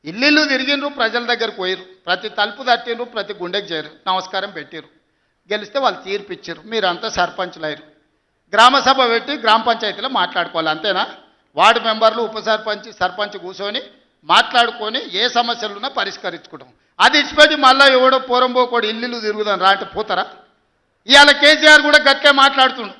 ఇల్లు తిరిగిండ్రు, ప్రజల దగ్గరకు పోయిరు, ప్రతి తలుపు తట్టిండ్రు, ప్రతి గుండెకి చేరు, నమస్కారం పెట్టిరు. గెలిస్తే వాళ్ళు తీర్పు ఇచ్చారు, మీరంతా సర్పంచులు అయ్యారు. గ్రామ సభ పెట్టి గ్రామ పంచాయతీలో మాట్లాడుకోవాలి, అంతేనా? వార్డు మెంబర్లు, ఉప సర్పంచ్, సర్పంచ్ కూర్చొని మాట్లాడుకొని ఏ సమస్యలున్నా పరిష్కరించుకుంటాం. అది ఇచ్చిపెట్టి మళ్ళీ ఎవడో పోరంబోకోడు ఇల్లు తిరుగుదాం రా అంటే పోతారా? ఇవాళ కేసీఆర్ కూడా గట్టే మాట్లాడుతుండు.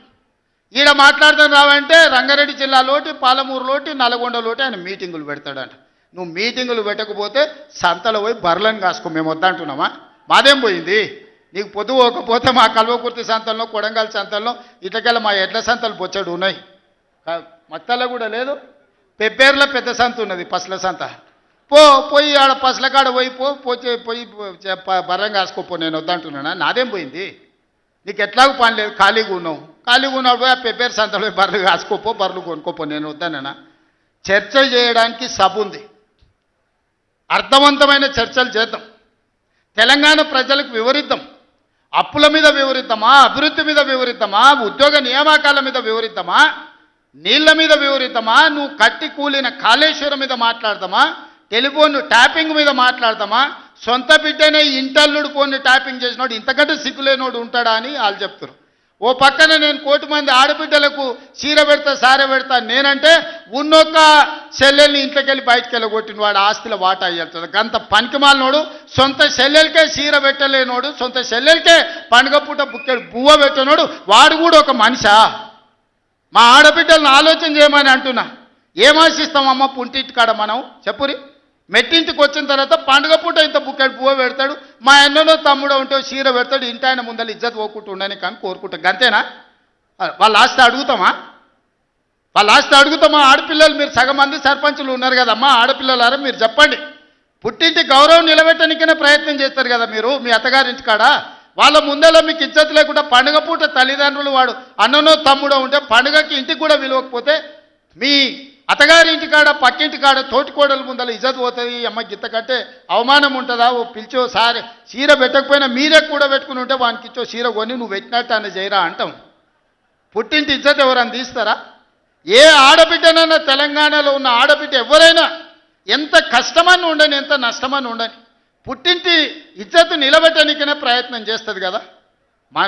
ఈడ మాట్లాడుతాను రావంటే రంగారెడ్డి జిల్లాలోటి, పాలమూరులోటి, నల్గొండలోటి ఆయన మీటింగులు పెడతాడంట. నువ్వు మీటింగులు పెట్టకపోతే సంతలో పోయి బర్లను కాసుకో, మేము వద్దంటున్నామా? మాదేం పోయింది? నీకు పొద్దు పోకపోతే మా కల్వకుర్తి సంతల్లో, కొడంగల్ సంతల్లో, ఇట్లకెళ్ళ మా ఎడ్ల సంతలు బొచ్చడు ఉన్నాయి. మత్తల్లో కూడా లేదు. పెబ్బేర్లో పెద్ద సంత ఉన్నది, పసల సంత. పోయి ఆడ పసల కాడ పోయి బర్రం కాసుకోపో, నేను వద్దంటున్నానా? నాదేం పోయింది? నీకు ఎట్లాగూ పని లేదు, ఖాళీగా ఉన్నావు. ఖాళీగా ఉన్నప్పుడు పోయి ఆ పెబ్బేరు సంతలో బర్రెలు కాసుకోపో, బర్రెలు కొనుక్కోపో, నేను వద్దానన్నా? చర్చ చేయడానికి సభ ఉంది, అర్థవంతమైన చర్చలు చేద్దాం, తెలంగాణ ప్రజలకు వివరిద్దాం. అప్పుల మీద వివరిద్దామా, అభివృద్ధి మీద వివరిద్దామా, ఉద్యోగ నియామకాల మీద వివరిద్దామా, నీళ్ల మీద వివరిద్దామా, నువ్వు కట్టి కూలిన కాళేశ్వరం మీద మాట్లాడదామా, టెలిఫోన్ ట్యాపింగ్ మీద మాట్లాడదామా? సొంత బిడ్డనే ఇంటల్లుడు ఫోన్ని ట్యాపింగ్ చేసినోడు ఇంతకంటే సిగ్గులేనోడు ఉంటాడా అని వాళ్ళు చెప్తారు. ఓ పక్కన నేను 1 కోటి మంది ఆడబిడ్డలకు చీర పెడతా, సారె పెడతా నేనంటే ఉన్నొక్క చెల్లెల్ని ఇంట్లోకెళ్ళి బయటకు వెళ్ళగొట్టిన వాడు ఆస్తిలో వాటా అయ్యేస్తుంది. గంత పనికిమాలినోడు, సొంత చెల్లెలకే చీర పెట్టలేనోడు, సొంత చెల్లెలకే పండుగ పూట బుక్కెడు బువ్వ పెట్టనోడు వాడు కూడా ఒక మనిషా? మా ఆడబిడ్డలను ఆలోచన చేయమని అంటున్నా. ఏం ఆశిస్తామమ్మ పుంటింటి కాడ మనం? చెప్పురి. మెట్టింటికి వచ్చిన తర్వాత పండుగ పూట ఇంత బుక్కెడు పువ్వు పెడతాడు, మా అన్ననో తమ్ముడో ఉంటే చీర పెడతాడు, ఇంటి ఆయన ముందర ఇజ్జత్ పోకుంటూ ఉండని కానీ కోరుకుంటాం. అంతేనా? వాళ్ళ ఆస్తి అడుగుతామా? వాళ్ళ ఆస్తి అడుగుతామా? ఆడపిల్లలు మీరు సగం మంది సర్పంచులు ఉన్నారు కదమ్మా, ఆడపిల్లలారా మీరు చెప్పండి. పుట్టింటి గౌరవం నిలబెట్టడానికైనా ప్రయత్నం చేస్తారు కదా మీరు మీ అత్తగారింటి కాడ. వాళ్ళ ముందర మీకు ఇజ్జత్ లేకుండా పండుగ పూట తల్లిదండ్రులు వాడు అన్ననో తమ్ముడో ఉంటే పండుగకి ఇంటికి కూడా విలువకపోతే మీ అత్తగారి ఇంటికాడ, పక్కింటి కాడ, తోటికోడల ముందర ఇజ్జత్ పోతుంది. అమ్మ గిత్త కంటే అవమానం ఉంటుందా? ఓ పిలిచో సారి చీర పెట్టకపోయినా మీరే కూడా పెట్టుకుని ఉంటే వానికి ఇచ్చో చీర కొని నువ్వు పెట్టినట్టు అన్న చేయరా అంటాం. పుట్టింటి ఇజ్జత్ ఎవరన్నా తీస్తారా? ఏ ఆడబిడ్డనన్నా తెలంగాణలో ఉన్న ఆడబిడ్డ ఎవరైనా ఎంత కష్టమని ఉండని, ఎంత నష్టమని ఉండని, పుట్టింటి ఇజ్జత్ నిలబెట్టడానికైనా ప్రయత్నం చేస్తుంది కదా.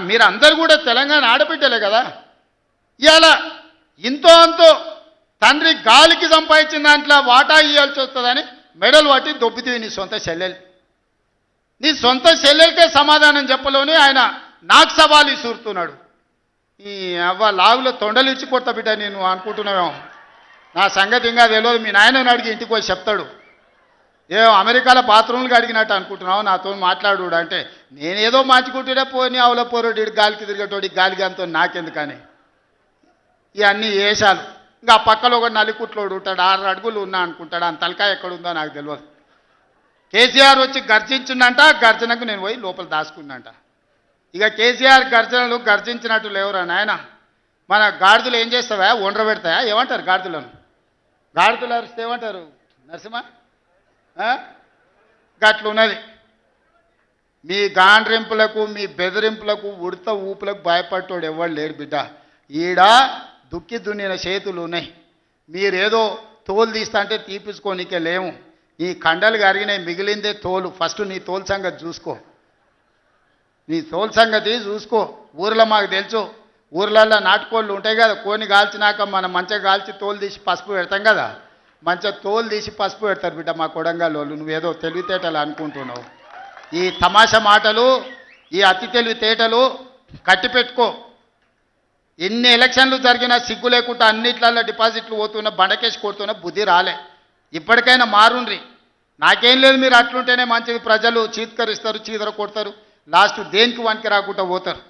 మీరు అందరు కూడా తెలంగాణ ఆడబిడ్డలే కదా. ఇవాళ ఇంతో అంతో తండ్రి గాలికి సంపాదించిన దాంట్లో వాటా ఇవ్వాల్సి వస్తుందని మెడలు పట్టి దొబ్బితీవి నీ సొంత చెల్లెలు. నీ సొంత చెల్లెలకే సమాధానం చెప్పలోనే ఆయన నాకు సవాలు ఇసురుతున్నాడు. ఈ అవ్వ లాగులో తొండలు ఇచ్చి కొత్త బిడ్డ నేను అనుకుంటున్నావేమో. నా సంగతి ఇంకా తెలియదు, మీ నాయనని అడిగి ఇంటికి పోయి చెప్తాడు. అమెరికాలో బాత్రూమ్లు అడిగినట్టు అనుకుంటున్నావు నాతో మాట్లాడు అంటే, నేనేదో మార్చుకుంటుడే పోని అవలో పోరోడు గాలికి తిరిగేటోడి గాలికి అంతో నాకెందుకని ఇవన్నీ వేషాలు. ఇంకా పక్కలో ఒక నలికుట్లోడు ఉంటాడు, 6 అడుగులు ఉన్నా అనుకుంటాడు, అంత తలకాయ ఎక్కడుందో నాకు తెలియదు. కేసీఆర్ వచ్చి గర్జించిందంట, గర్జనకు నేను పోయి లోపల దాచుకున్నాంట. ఇక కేసీఆర్ గర్జనలు గర్జించినట్టు లేవురా నాయన. మన గాడిదలు ఏం చేస్తావా? ఒండ్ర పెడతాయా? ఏమంటారు గాడిదలను? గాడిదలు అరిస్తే ఏమంటారు నరసింహ? గట్లున్నది. మీ గాండ్రింపులకు, మీ బెదిరింపులకు, ఉడత ఊపులకు భయపడ్డాడు ఎవడు లేడు బిడ్డ. ఈడ దుక్కి దున్నిన చేతులు ఉన్నాయి. మీరేదో తోలు తీస్తా అంటే తీపించుకోనికే లేము. నీ కండలు కరిగినాయి, మిగిలిందే తోలు. ఫస్ట్ నీ తోలు సంగతి చూసుకో, నీ తోలు సంగతి చూసుకో. ఊర్లో మాకు తెలుసు, ఊర్లల్లో నాటుకోళ్ళు ఉంటాయి కదా, కోని కాల్చినాక మనం మంచిగా కాల్చి తోలు తీసి పసుపు పెడతాం కదా, మంచిగా తోలు తీసి పసుపు పెడతారు బిడ్డ మా కొడంగల్ వాళ్ళు. నువ్వేదో తెలివితేటలు అనుకుంటున్నావు. ఈ తమాషా మాటలు, ఈ అతి తెలివితేటలు కట్టిపెట్టుకో. ఎన్ని ఎలక్షన్లు జరిగినా సిగ్గు లేకుండా అన్నిట్లలో డిపాజిట్లు పోతున్నా, బండకేసి కొడుతున్నా బుద్ధి రాలే. ఇప్పటికైనా మారుండ్రి. నాకేం లేదు, మీరు అట్లుంటేనే మంచిది. ప్రజలు చీత్కరిస్తారు, చీదర కొడతారు, లాస్ట్ దేనికి వనికి రాకుండా పోతారు.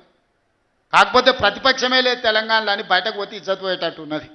కాకపోతే ప్రతిపక్షమే లేదు తెలంగాణలో అని బయటకు పోతే ఇజ్జత్ పోయేటట్టు ఉన్నది.